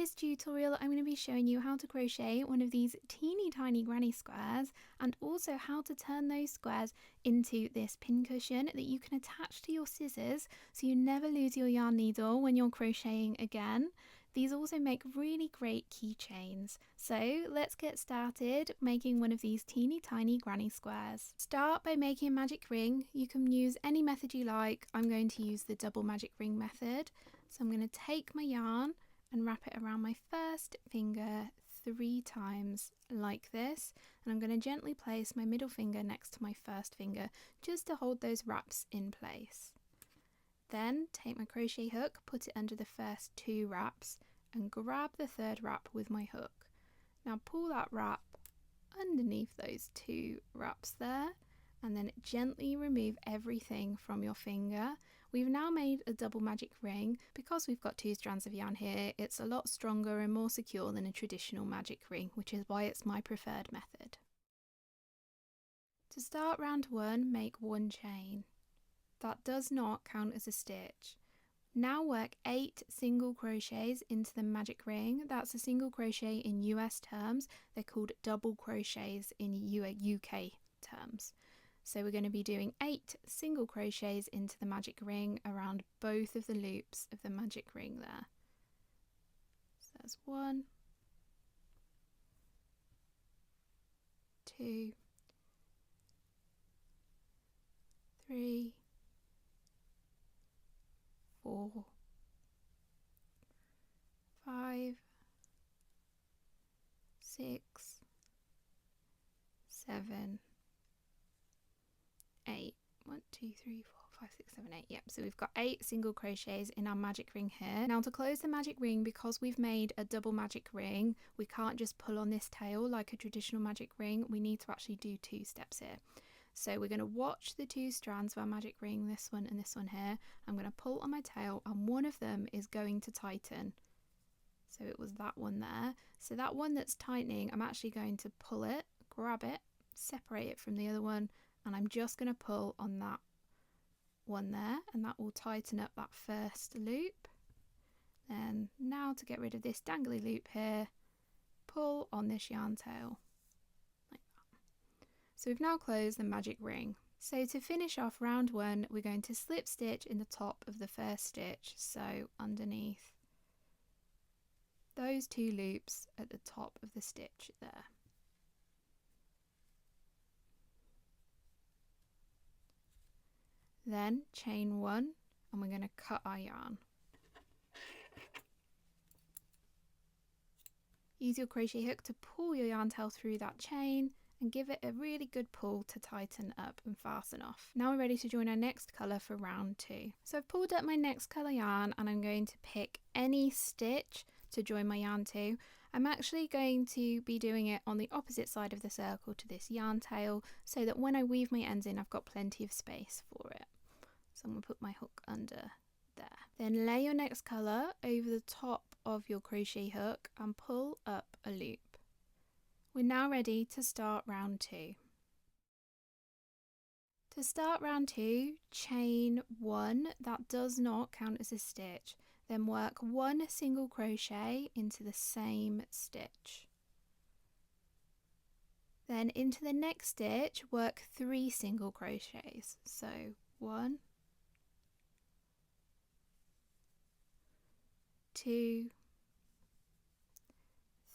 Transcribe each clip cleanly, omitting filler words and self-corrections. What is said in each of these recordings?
this tutorial I'm going to be showing you how to crochet one of these teeny tiny granny squares, and also how to turn those squares into this pincushion that you can attach to your scissors so you never lose your yarn needle when you're crocheting again. These also make really great keychains. So let's get started making one of these teeny tiny granny squares. Start by making a magic ring. You can use any method you like. I'm going to use the double magic ring method. So I'm going to take my yarn and wrap it around my first finger 3 times like this, and I'm going to gently place my middle finger next to my first finger just to hold those wraps in place. Then take my crochet hook, put it under the first 2 wraps and grab the 3rd wrap with my hook. Now pull that wrap underneath those 2 wraps there, and then gently remove everything from your finger. We've now made a double magic ring. Because we've got 2 strands of yarn here, it's a lot stronger and more secure than a traditional magic ring, which is why it's my preferred method. To start round 1, make 1 chain. That does not count as a stitch. Now work 8 single crochets into the magic ring. That's a single crochet in US terms. They're called double crochets in UK terms. So we're going to be doing 8 single crochets into the magic ring around both of the loops of the magic ring there. So that's 1, 2, 3, 4, 5, 6, 7, 8. 1, 2, 3, 4, 5, 6, 7, 8. Yep, so we've got 8 single crochets in our magic ring here. Now to close the magic ring, because we've made a double magic ring, we can't just pull on this tail like a traditional magic ring. We need to actually do 2 steps here. So we're going to watch the 2 strands of our magic ring, this one and this one here. I'm going to pull on my tail and one of them is going to tighten. So it was that one there. So that one that's tightening, I'm actually going to pull it, grab it, separate it from the other one, and I'm just going to pull on that one there, and that will tighten up that first loop. Then now to get rid of this dangly loop here, pull on this yarn tail. So we've now closed the magic ring. So to finish off round 1, we're going to slip stitch in the top of the first stitch, so underneath those 2 loops at the top of the stitch there. Then chain 1 and we're going to cut our yarn. Use your crochet hook to pull your yarn tail through that chain and give it a really good pull to tighten up and fasten off. Now we're ready to join our next colour for round 2. So I've pulled up my next colour yarn and I'm going to pick any stitch to join my yarn to. I'm actually going to be doing it on the opposite side of the circle to this yarn tail so that when I weave my ends in, I've got plenty of space for it. So I'm going to put my hook under there. Then lay your next colour over the top of your crochet hook and pull up a loop. We're now ready to start round 2. To start round 2, chain 1, that does not count as a stitch. Then work 1 single crochet into the same stitch. Then into the next stitch, work 3 single crochets. So 1, 2,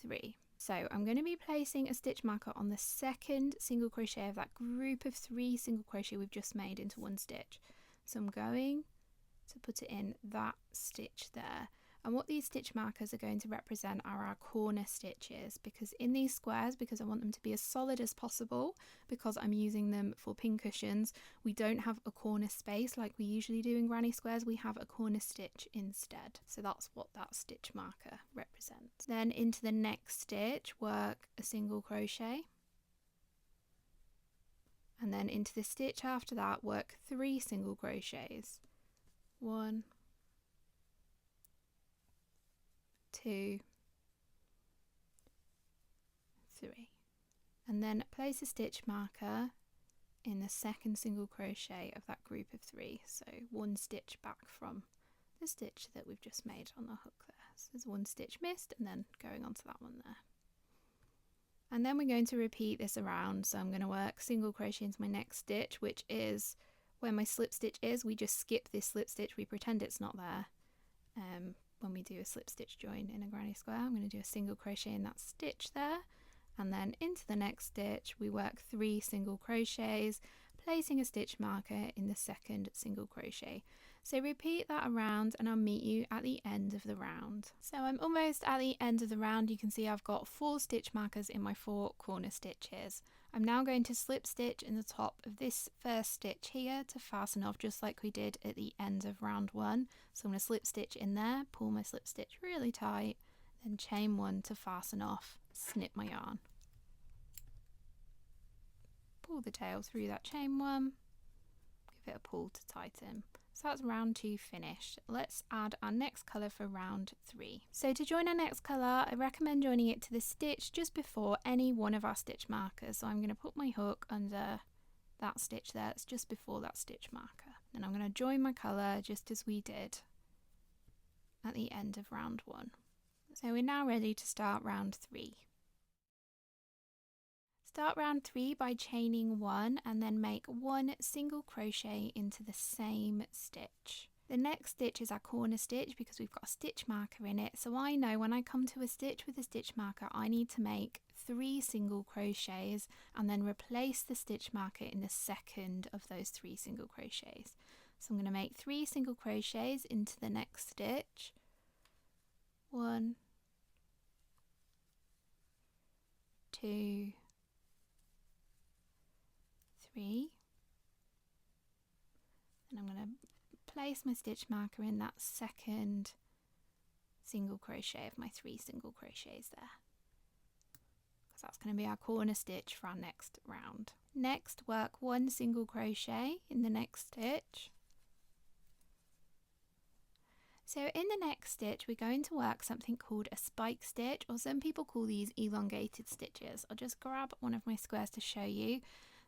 3. So I'm going to be placing a stitch marker on the second single crochet of that group of 3 single crochet we've just made into 1 stitch. So I'm going to put it in that stitch there. And what these stitch markers are going to represent are our corner stitches, because in these squares, because I want them to be as solid as possible, because I'm using them for pincushions, we don't have a corner space like we usually do in granny squares. We have a corner stitch instead. So that's what that stitch marker represents. Then into the next stitch, work a single crochet. And then into the stitch after that, work 3 single crochets. 1, 2, 3, and then place a stitch marker in the second single crochet of that group of 3, so 1 stitch back from the stitch that we've just made on the hook there. So there's one stitch missed and then going on to that one there. And then we're going to repeat this around. So I'm going to work single crochet into my next stitch, which is where my slip stitch is. We just skip this slip stitch, we pretend it's not there. When we do a slip stitch join in a granny square, I'm going to do a single crochet in that stitch there, and then into the next stitch we work 3 single crochets, placing a stitch marker in the second single crochet. So repeat that around and I'll meet you at the end of the round. So I'm almost at the end of the round. You can see I've got 4 stitch markers in my 4 corner stitches. I'm now going to slip stitch in the top of this first stitch here to fasten off, just like we did at the end of round 1. So I'm going to slip stitch in there, pull my slip stitch really tight, then chain 1 to fasten off, snip my yarn. Pull the tail through that chain 1, give it a pull to tighten. So that's round 2 finished. Let's add our next colour for round 3. So to join our next colour, I recommend joining it to the stitch just before any one of our stitch markers. So I'm going to put my hook under that stitch there, it's just before that stitch marker. Then I'm going to join my colour just as we did at the end of round 1. So we're now ready to start round 3. Start round 3 by chaining 1 and then make 1 single crochet into the same stitch. The next stitch is our corner stitch because we've got a stitch marker in it, so I know when I come to a stitch with a stitch marker I need to make 3 single crochets and then replace the stitch marker in the second of those 3 single crochets. So I'm going to make 3 single crochets into the next stitch. 1, 2, 3, and I'm going to place my stitch marker in that second single crochet of my 3 single crochets there, because that's going to be our corner stitch for our next round. Next, work 1 single crochet in the next stitch. So in the next stitch we're going to work something called a spike stitch, or some people call these elongated stitches. I'll just grab one of my squares to show you.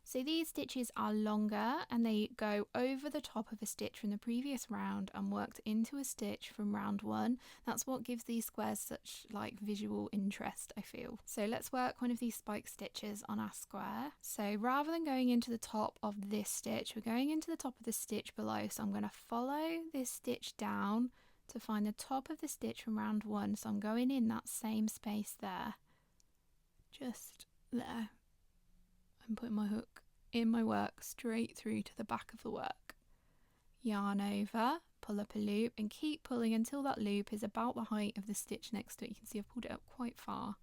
So these stitches are longer and they go over the top of a stitch from the previous round and worked into a stitch from round 1. That's what gives these squares such like visual interest, I feel. So let's work one of these spike stitches on our square. So rather than going into the top of this stitch, we're going into the top of the stitch below. So I'm going to follow this stitch down to find the top of the stitch from round 1. So I'm going in that same space there, just there. I'm putting my hook in my work straight through to the back of the work. Yarn over, pull up a loop and keep pulling until that loop is about the height of the stitch next to it. You can see I've pulled it up quite far.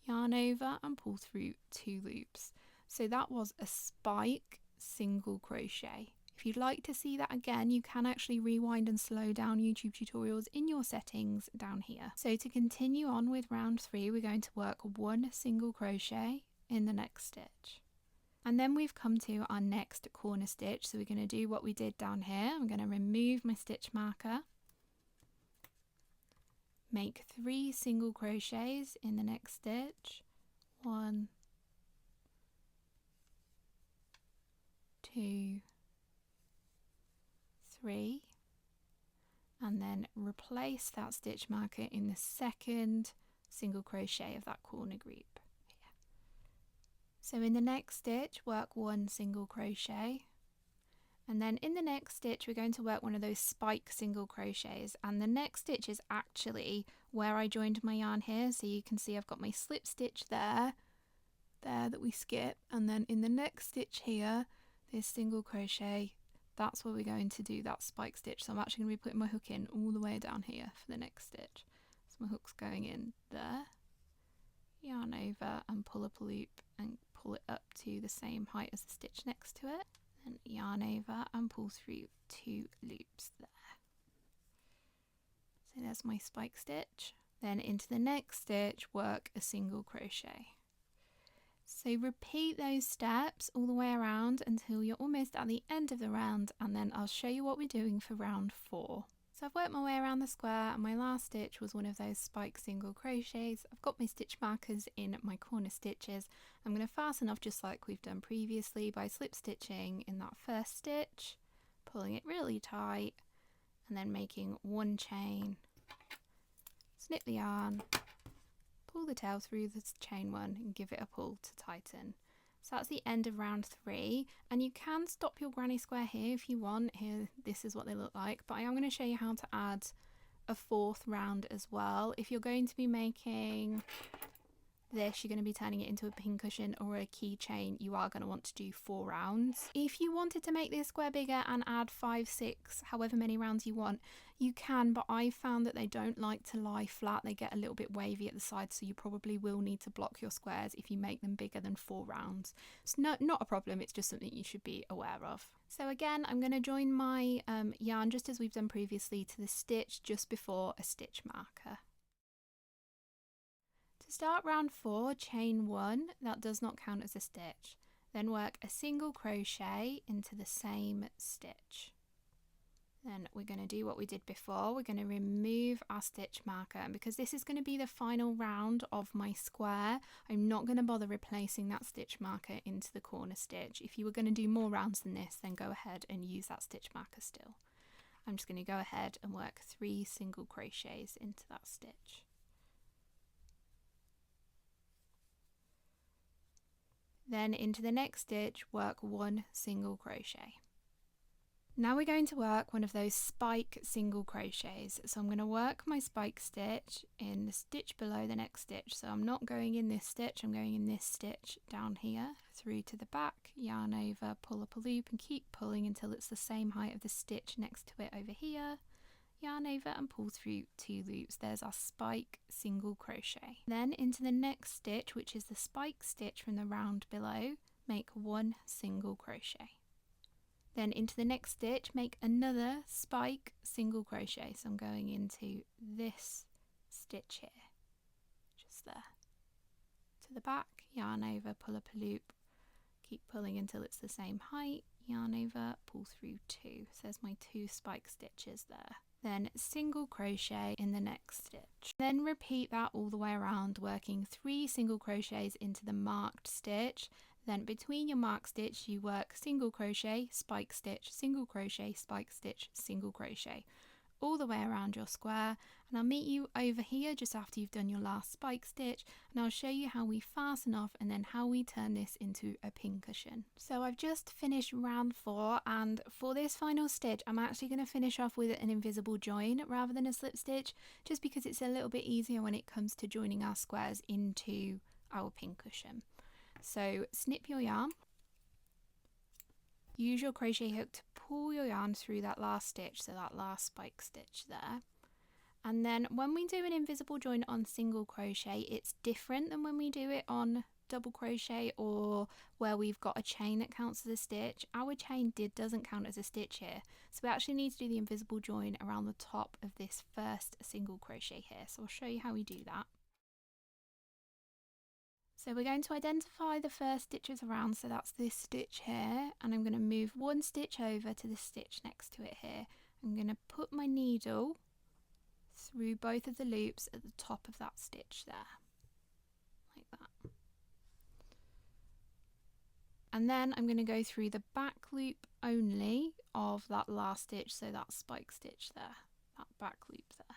Yarn over and pull through 2 loops. So that was a spike single crochet. If you'd like to see that again, you can actually rewind and slow down YouTube tutorials in your settings down here. So to continue on with round 3, we're going to work 1 single crochet in the next stitch. And then we've come to our next corner stitch, so we're going to do what we did down here. I'm going to remove my stitch marker, make 3 single crochets in the next stitch. 1, 2, 3, and then replace that stitch marker in the second single crochet of that corner group. So in the next stitch, work 1 single crochet, and then in the next stitch we're going to work one of those spike single crochets, and the next stitch is actually where I joined my yarn here. So you can see I've got my slip stitch there that we skip, and then in the next stitch here, this single crochet, that's where we're going to do that spike stitch. So I'm actually going to be putting my hook in all the way down here for the next stitch. So my hook's going in there, yarn over and pull up a loop and pull it up to the same height as the stitch next to it, and yarn over and pull through 2 loops there. So there's my spike stitch. Then into the next stitch, work a single crochet. So repeat those steps all the way around until you're almost at the end of the round, and then I'll show you what we're doing for round 4. So I've worked my way around the square and my last stitch was one of those spike single crochets. I've got my stitch markers in my corner stitches. I'm going to fasten off just like we've done previously by slip stitching in that first stitch, pulling it really tight, and then making 1 chain snip the yarn, pull the tail through the chain 1 and give it a pull to tighten. So that's the end of round 3, and you can stop your granny square here if you want. Here, this is what they look like, but I am going to show you how to add a 4th round as well. If you're going to be making this, you're going to be turning it into a pincushion or a keychain, you are going to want to do 4 rounds. If you wanted to make this square bigger and add 5, 6, however many rounds you want, you can, but I found that they don't like to lie flat. They get a little bit wavy at the sides, so you probably will need to block your squares if you make them bigger than 4 rounds. It's not a problem, it's just something you should be aware of. So again, I'm going to join my yarn just as we've done previously to the stitch just before a stitch marker. To start round 4, chain 1, that does not count as a stitch. Then work a single crochet into the same stitch. Then we're going to do what we did before. We're going to remove our stitch marker, and because this is going to be the final round of my square, I'm not going to bother replacing that stitch marker into the corner stitch. If you were going to do more rounds than this, then go ahead and use that stitch marker still. I'm just going to go ahead and work 3 single crochets into that stitch. Then into the next stitch, work 1 single crochet. Now we're going to work one of those spike single crochets. So I'm going to work my spike stitch in the stitch below the next stitch. So I'm not going in this stitch, I'm going in this stitch down here, through to the back, yarn over, pull up a loop and keep pulling until it's the same height of the stitch next to it over here. Yarn over and pull through 2 loops. There's our spike single crochet. Then into the next stitch, which is the spike stitch from the round below, make 1 single crochet. Then into the next stitch, make another spike single crochet. So I'm going into this stitch here, just there. To the back, yarn over, pull up a loop, keep pulling until it's the same height, yarn over, pull through 2. So there's my 2 spike stitches there. Then single crochet in the next stitch. Then repeat that all the way around, working 3 single crochets into the marked stitch. Then between your marked stitch, you work single crochet, spike stitch, single crochet, spike stitch, single crochet, all the way around your square. And I'll meet you over here just after you've done your last spike stitch, and I'll show you how we fasten off and then how we turn this into a pincushion. So I've just finished round 4, and for this final stitch I'm actually going to finish off with an invisible join rather than a slip stitch, just because it's a little bit easier when it comes to joining our squares into our pincushion. So snip your yarn, use your crochet hook to pull your yarn through that last stitch, so that last spike stitch there. And then when we do an invisible join on single crochet, it's different than when we do it on double crochet or where we've got a chain that counts as a stitch. Our chain doesn't count as a stitch here, so we actually need to do the invisible join around the top of this first single crochet here. So I'll show you how we do that. So we're going to identify the first stitches around, so that's this stitch here, and I'm going to move 1 stitch over to the stitch next to it here. I'm going to put my needle through both of the loops at the top of that stitch there, like that. And then I'm going to go through the back loop only of that last stitch, so that spike stitch there, that back loop there.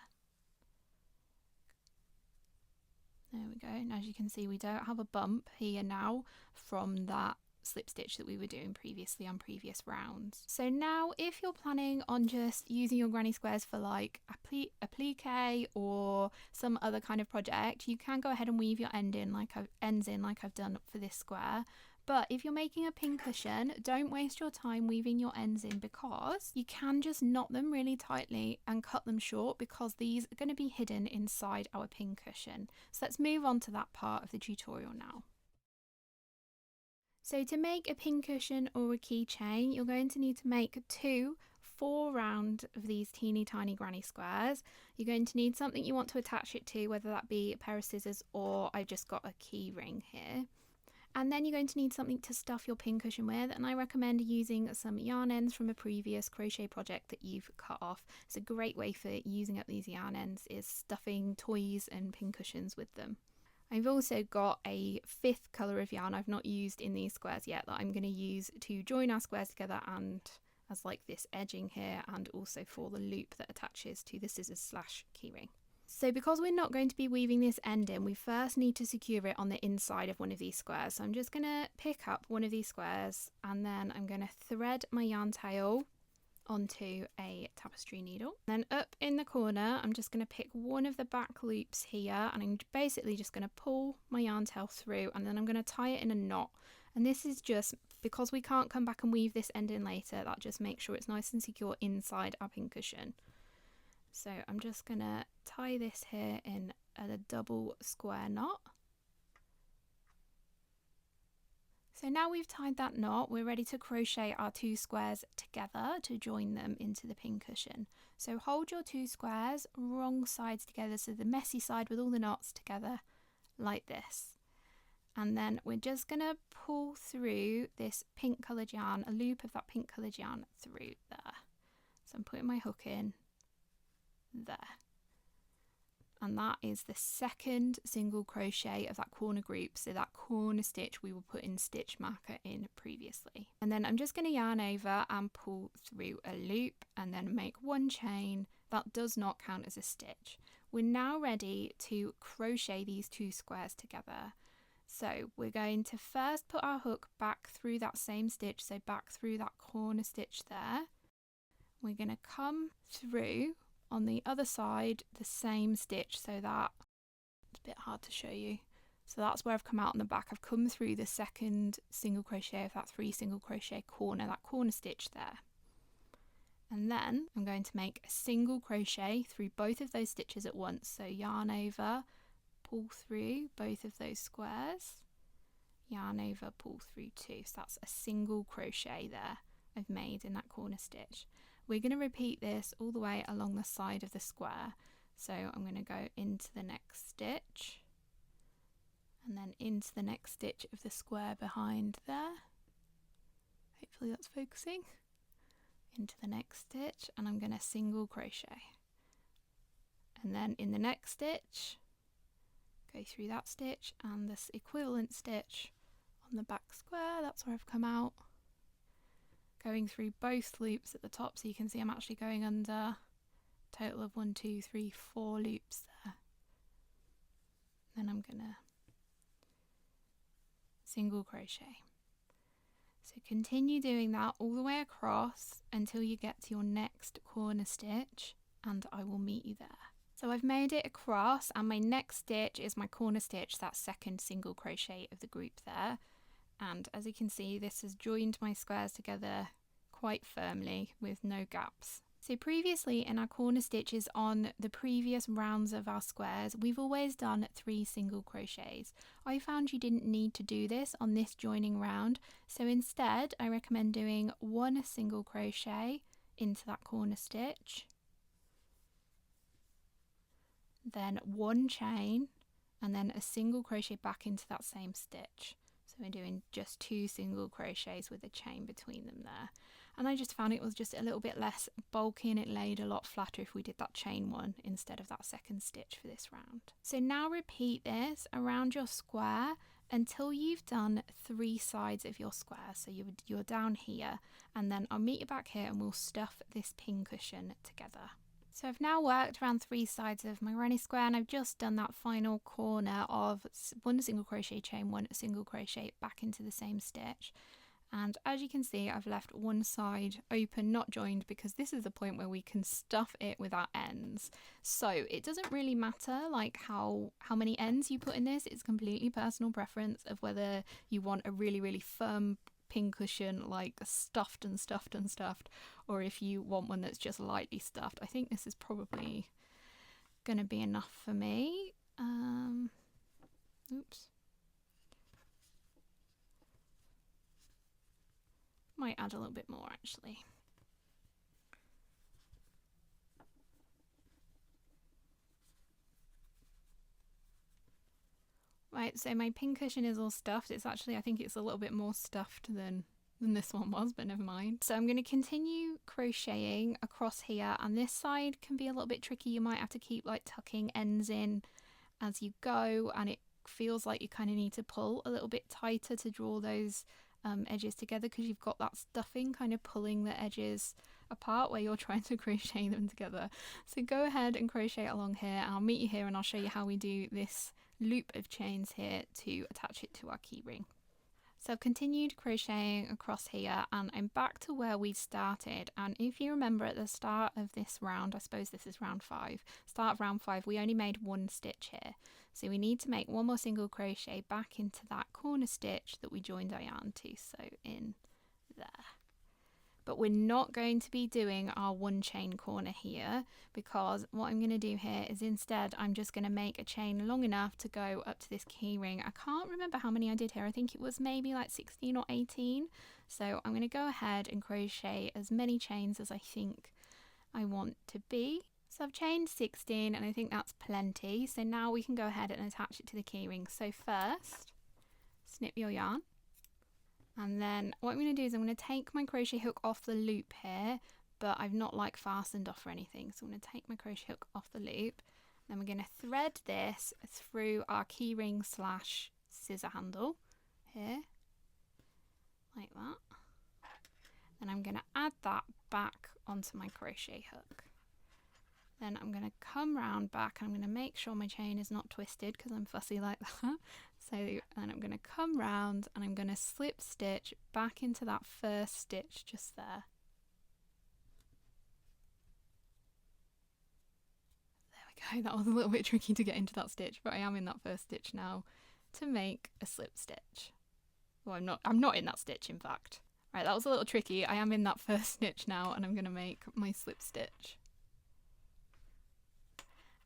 There we go, and as you can see we don't have a bump here now from that slip stitch that we were doing previously on previous rounds. So now if you're planning on just using your granny squares for like a applique or some other kind of project, you can go ahead and weave your ends in like I've done for this square. But if you're making a pincushion, don't waste your time weaving your ends in, because you can just knot them really tightly and cut them short, because these are going to be hidden inside our pincushion. So let's move on to that part of the tutorial now. So to make a pincushion or a keychain, you're going to need to make 2 4-round of these teeny tiny granny squares. You're going to need something you want to attach it to, whether that be a pair of scissors or I've just got a key ring here. And then you're going to need something to stuff your pincushion with, and I recommend using some yarn ends from a previous crochet project that you've cut off. It's a great way for using up these yarn ends, is stuffing toys and pincushions with them. I've also got a 5th colour of yarn I've not used in these squares yet that I'm going to use to join our squares together, and as like this edging here, and also for the loop that attaches to the scissors / keyring. So because we're not going to be weaving this end in, we first need to secure it on the inside of one of these squares. So I'm just going to pick up one of these squares and then I'm going to thread my yarn tail onto a tapestry needle. Then up in the corner, I'm just going to pick one of the back loops here and I'm basically just going to pull my yarn tail through and then I'm going to tie it in a knot. And this is just because we can't come back and weave this end in later, that just makes sure it's nice and secure inside our pincushion. So I'm just going to tie this here in a double square knot. So now we've tied that knot, we're ready to crochet our 2 squares together to join them into the pincushion. So hold your 2 squares wrong sides together, so the messy side with all the knots together like this. And then we're just going to pull through this pink coloured yarn, a loop of that pink coloured yarn through there. So I'm putting my hook in there. And that is the second single crochet of that corner group, so that corner stitch we were putting stitch marker in previously. And then I'm just going to yarn over and pull through a loop and then make 1 chain. That does not count as a stitch. We're now ready to crochet these 2 squares together. So we're going to first put our hook back through that same stitch, so back through that corner stitch there. We're going to come through on the other side the same stitch, so that it's a bit hard to show you. So that's where I've come out on the back. I've come through the second single crochet of that 3 single crochet corner, that corner stitch there. And then I'm going to make a single crochet through both of those stitches at once. So yarn over, pull through both of those squares, yarn over, pull through 2. So that's a single crochet there I've made in that corner stitch. We're going to repeat this all the way along the side of the square. So I'm going to go into the next stitch and then into the next stitch of the square behind there. Hopefully that's focusing. Into the next stitch and I'm going to single crochet. And then in the next stitch, go through that stitch and this equivalent stitch on the back square. That's where I've come out. Going through both loops at the top, so you can see I'm actually going under total of 1, 2, 3, 4 loops there. Then I'm gonna single crochet. So continue doing that all the way across until you get to your next corner stitch and I will meet you there. So I've made it across and my next stitch is my corner stitch, that second single crochet of the group there. And as you can see, this has joined my squares together quite firmly with no gaps. So previously in our corner stitches on the previous rounds of our squares, we've always done 3 single crochets. I found you didn't need to do this on this joining round, so instead I recommend doing 1 single crochet into that corner stitch, then 1 chain, and then a single crochet back into that same stitch. So we're doing just 2 single crochets with a chain between them there. And I just found it was just a little bit less bulky and it laid a lot flatter if we did that chain one instead of that second stitch for this round. So now repeat this around your square until you've done 3 sides of your square. So you're down here and then I'll meet you back here and we'll stuff this pincushion together. So I've now worked around 3 sides of my granny square and I've just done that final corner of 1 single crochet chain, 1 single crochet back into the same stitch. And as you can see, I've left one side open, not joined, because this is the point where we can stuff it with our ends. So it doesn't really matter like how many ends you put in this. It's completely personal preference of whether you want a really, really firm pincushion, like stuffed and stuffed and stuffed, or if you want one that's just lightly stuffed. I think this is probably going to be enough for me. Oops. Might add a little bit more actually. Right, so my pincushion is all stuffed. It's actually, I think it's a little bit more stuffed than this one was, but never mind. So I'm going to continue crocheting across here, and this side can be a little bit tricky. You might have to keep like tucking ends in as you go, and it feels like you kind of need to pull a little bit tighter to draw those edges together because you've got that stuffing kind of pulling the edges apart where you're trying to crochet them together. So go ahead and crochet along here. I'll meet you here and I'll show you how we do this loop of chains here to attach it to our keyring. So I've continued crocheting across here and I'm back to where we started, and if you remember at the start of this round, I suppose this is round 5, start of round 5, we only made 1 stitch here. So we need to make 1 more single crochet back into that corner stitch that we joined our yarn to, so in there. But we're not going to be doing our 1 chain corner here, because what I'm going to do here is instead I'm just going to make a chain long enough to go up to this key ring. I can't remember how many I did here. I think it was maybe like 16 or 18. So I'm going to go ahead and crochet as many chains as I think I want to be. So I've chained 16 and I think that's plenty. So now we can go ahead and attach it to the key ring. So first, snip your yarn. And then what I'm going to do is I'm going to take my crochet hook off the loop here, but I've not like fastened off or anything. So I'm going to take my crochet hook off the loop. Then we're going to thread this through our keyring / scissor handle here, like that. Then I'm going to add that back onto my crochet hook. Then I'm going to come round back and I'm going to make sure my chain is not twisted because I'm fussy like that. So then I'm going to come round and I'm going to slip stitch back into that first stitch just there. There we go. That was a little bit tricky to get into that stitch, but I am in that first stitch now to make a slip stitch. Well, I'm not in that stitch, in fact. Right, that was a little tricky. I am in that first stitch now and I'm going to make my slip stitch.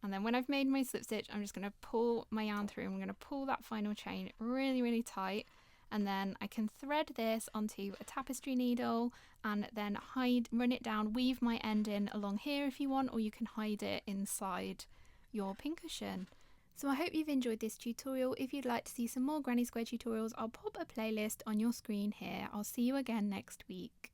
And then when I've made my slip stitch, I'm just going to pull my yarn through and I'm going to pull that final chain really, really tight. And then I can thread this onto a tapestry needle and then run it down, weave my end in along here if you want, or you can hide it inside your pincushion. So I hope you've enjoyed this tutorial. If you'd like to see some more granny square tutorials, I'll pop a playlist on your screen here. I'll see you again next week.